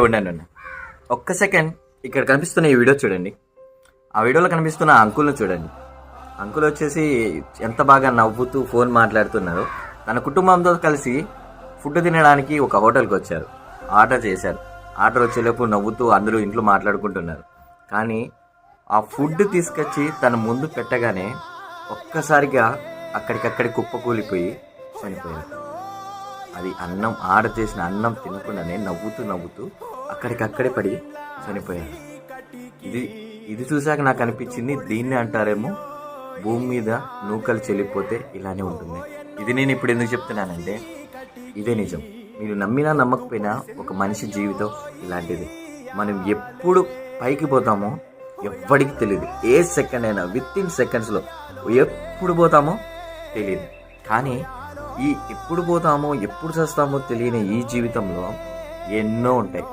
ఉండండి అన్న ఒక్క సెకండ్. ఇక్కడ కనిపిస్తున్న ఈ వీడియో చూడండి. ఆ వీడియోలో కనిపిస్తున్న అంకుల్ని చూడండి. అంకుల్ వచ్చేసి ఎంత బాగా నవ్వుతూ ఫోన్ మాట్లాడుతున్నారు. తన కుటుంబంతో కలిసి ఫుడ్ తినడానికి ఒక హోటల్కి వచ్చారు. ఆర్డర్ చేశారు. ఆర్డర్ వచ్చేలోపు నవ్వుతూ అందరూ ఇంట్లో మాట్లాడుకుంటున్నారు. కానీ ఆ ఫుడ్ తీసుకొచ్చి తన ముందు పెట్టగానే ఒక్కసారిగా అక్కడికక్కడి కుప్పకూలిపోయి చనిపోయారు. అది అన్నం ఆర్డర్ చేసిన అన్నం తినకుండానే నవ్వుతూ అక్కడికక్కడే పడి చనిపోయారు. ఇది చూశాక నాకు అనిపించింది, దీన్ని అంటారేమో భూమి మీద నూకలు చెల్లిపోతే ఇలానే ఉంటుంది. ఇది నేను ఇప్పుడు ఎందుకు చెప్తున్నానంటే ఇదే నిజం. మీరు నమ్మినా నమ్మకపోయినా ఒక మనిషి జీవితం ఇలాంటిది. మనం ఎప్పుడు పైకి పోతామో ఎవ్వడికి తెలియదు. ఏ సెకండ్ అయినా వితిన్ సెకండ్స్లో ఎప్పుడు పోతామో తెలియదు. కానీ ఎప్పుడు పోతామో ఎప్పుడు చేస్తామో తెలియని ఈ జీవితంలో ఎన్నో ఉంటాయి.